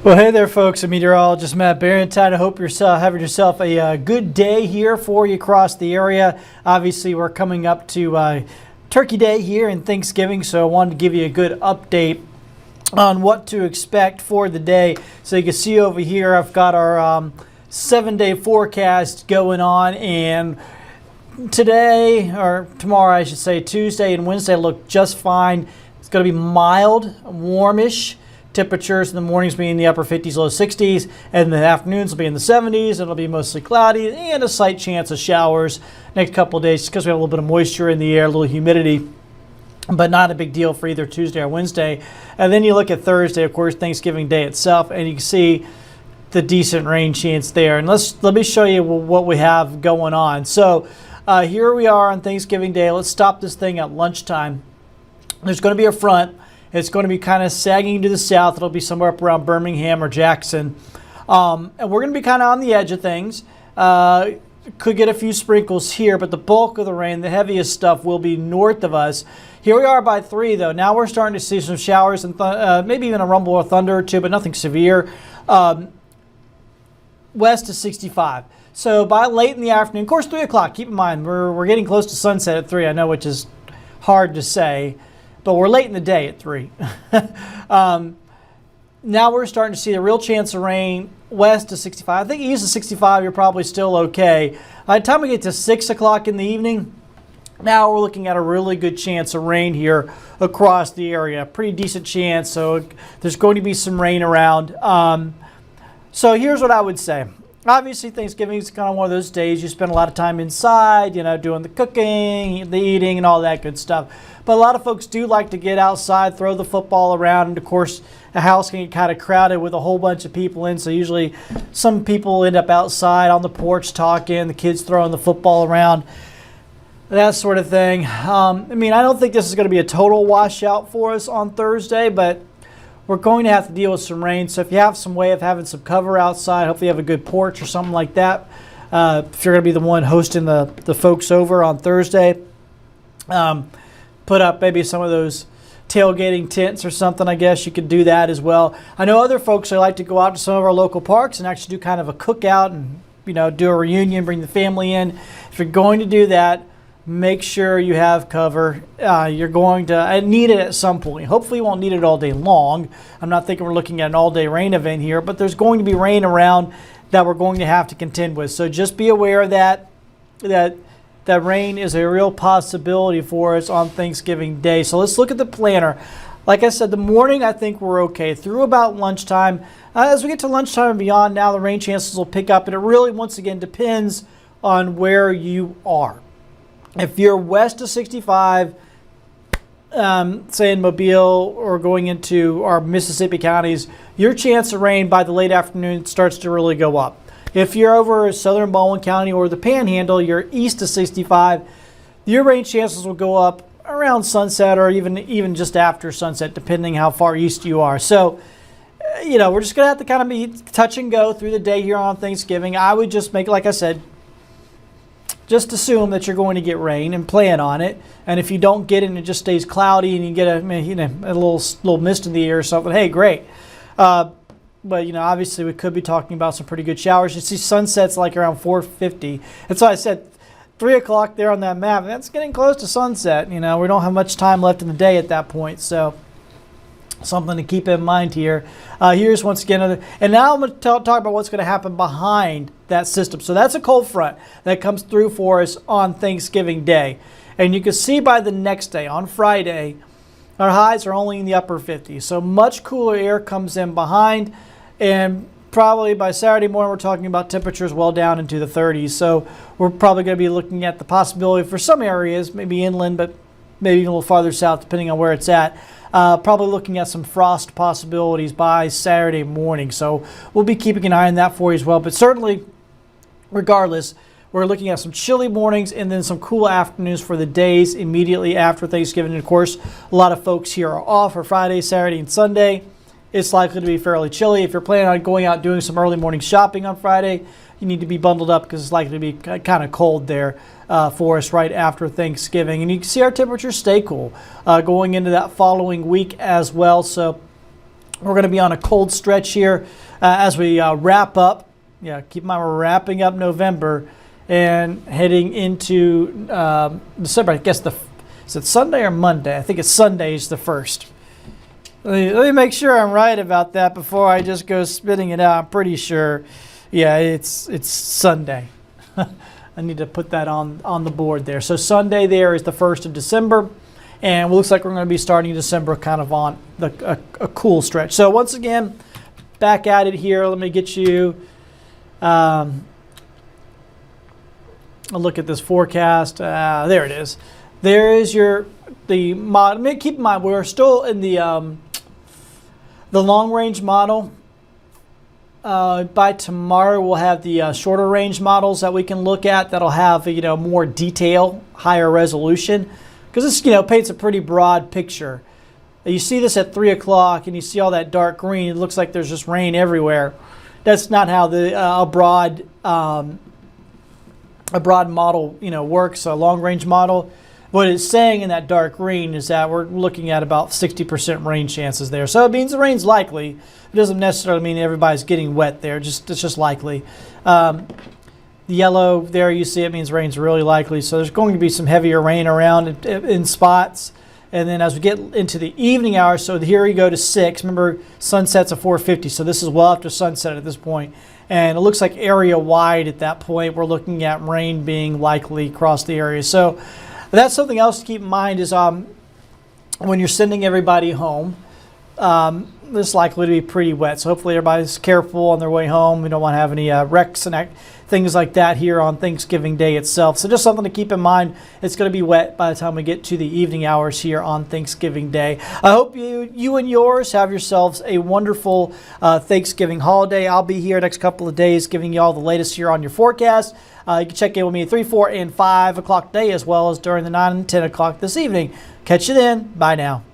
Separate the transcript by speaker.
Speaker 1: Well, hey there, folks. I'm meteorologist Matt Barentine. I hope you're having yourself a good day here for you across the area. Obviously, we're coming up to Turkey Day here and Thanksgiving, so I wanted to give you a good update on what to expect for the day. So you can see over here, I've got our 7-day forecast going on, and today, or tomorrow, I should say, Tuesday and Wednesday look just fine. It's going to be mild, warmish. Temperatures in the mornings being in the upper 50s, low 60s, and the afternoons will be in the 70s. It'll be mostly cloudy and a slight chance of showers next couple of days just because we have a little bit of moisture in the air, a little humidity, but not a big deal for either Tuesday or Wednesday. And then you look at Thursday, of course, Thanksgiving Day itself, and you can see the decent rain chance there. And let me show you what we have going on. So here we are on Thanksgiving Day. Let's stop this thing at lunchtime. There's going to be a front. It's going to be kind of sagging to the south. It'll be somewhere up around Birmingham or Jackson. And we're going to be kind of on the edge of things. Could get a few sprinkles here, but the bulk of the rain, the heaviest stuff, will be north of us. Here we are by 3, though. Now we're starting to see some showers and maybe even a rumble of thunder or two, but nothing severe. West to 65. So by late in the afternoon, of course, 3 o'clock. Keep in mind, we're getting close to sunset at 3, I know, which is hard to say. But we're late in the day at 3. Now we're starting to see a real chance of rain west to 65. I think east to 65, you're probably still okay. By the time we get to 6 o'clock in the evening, now we're looking at a really good chance of rain here across the area. Pretty decent chance, so there's going to be some rain around. So here's what I would say. Obviously, Thanksgiving is kind of one of those days you spend a lot of time inside, doing the cooking, the eating, and all that good stuff. But a lot of folks do like to get outside, throw the football around, and of course, a house can get kind of crowded with a whole bunch of people in. So usually, some people end up outside on the porch talking, the kids throwing the football around, that sort of thing. I don't think this is going to be a total washout for us on Thursday, but we're going to have to deal with some rain. So if you have some way of having some cover outside, hopefully you have a good porch or something like that. If you're going to be the one hosting the folks over on Thursday, put up maybe some of those tailgating tents or something. I guess you could do that as well. I know other folks, they like to go out to some of our local parks and actually do kind of a cookout and do a reunion, bring the family in. If you're going to do that, make sure you have cover. You're going to need it at some point. Hopefully you won't need it all day long. I'm not thinking we're looking at an all-day rain event here, but there's going to be rain around that we're going to have to contend with. So just be aware of that rain is a real possibility for us on Thanksgiving Day. So let's look at the planner. Like I said, the morning I think we're okay. Through about lunchtime. As we get to lunchtime and beyond, now the rain chances will pick up, and it really, once again, depends on where you are. If you're west of 65, say in Mobile or going into our Mississippi counties, your chance of rain by the late afternoon starts to really go up. If you're over southern Baldwin County or the Panhandle, you're east of 65, your rain chances will go up around sunset or even just after sunset, depending how far east you are. So, we're just going to have to kind of be touch and go through the day here on Thanksgiving. I would just make, like I said, just assume that you're going to get rain and plan on it. And if you don't get it and it just stays cloudy and you get a little mist in the air or something, hey, great. But obviously we could be talking about some pretty good showers. You see sunsets like around 4:50. That's why I said 3 o'clock there on that map. That's getting close to sunset. We don't have much time left in the day at that point. So something to keep in mind here. Here's once again, and now I'm going to talk about what's going to happen behind that system. So that's a cold front that comes through for us on Thanksgiving Day. And you can see by the next day, on Friday, our highs are only in the upper 50s. So much cooler air comes in behind, and probably by Saturday morning, we're talking about temperatures well down into the 30s. So we're probably going to be looking at the possibility for some areas, maybe inland, but maybe even a little farther south, depending on where it's at. Probably looking at some frost possibilities by Saturday morning. So we'll be keeping an eye on that for you as well. But certainly, regardless, we're looking at some chilly mornings and then some cool afternoons for the days immediately after Thanksgiving. And of course, a lot of folks here are off for Friday, Saturday, and Sunday. It's likely to be fairly chilly. If you're planning on going out doing some early morning shopping on Friday, you need to be bundled up because it's likely to be kind of cold there for us right after Thanksgiving. And you can see our temperatures stay cool going into that following week as well. So We're going to be on a cold stretch here as we wrap up. Yeah, keep in mind we're wrapping up November and heading into December. I guess is it Sunday or Monday? I think it's Sunday is the 1st. Let me make sure I'm right about that before I just go spitting it out. I'm pretty sure. Yeah, it's Sunday. I need to put that on the board there. So Sunday there is the 1st of December. And it looks like we're going to be starting December kind of on a cool stretch. So once again, back at it here. Let me get you a look at this forecast. There it is. There is the model. Keep in mind, we're still in the long range model. By tomorrow, we'll have the shorter range models that we can look at. That'll have more detail, higher resolution, because this paints a pretty broad picture. You see this at 3 o'clock, and you see all that dark green. It looks like there's just rain everywhere. That's not how a broad model works. A long range model. What it's saying in that dark green is that we're looking at about 60% rain chances there. So it means the rain's likely. It doesn't necessarily mean everybody's getting wet there. It's just likely. The yellow there you see it means rain's really likely. So there's going to be some heavier rain around in spots. And then as we get into the evening hours, so here we go to 6. Remember, sunset's at 4:50, so this is well after sunset at this point. And it looks like area wide at that point. We're looking at rain being likely across the area. So that's something else to keep in mind is when you're sending everybody home, it's likely to be pretty wet. So hopefully everybody's careful on their way home. We don't want to have any wrecks and things like that here on Thanksgiving Day itself. So just something to keep in mind. It's going to be wet by the time we get to the evening hours here on Thanksgiving Day. I hope you and yours have yourselves a wonderful Thanksgiving holiday. I'll be here next couple of days giving you all the latest here on your forecast. You can check in with me at 3, 4, and 5 o'clock today, as well as during the 9 and 10 o'clock this evening. Catch you then. Bye now.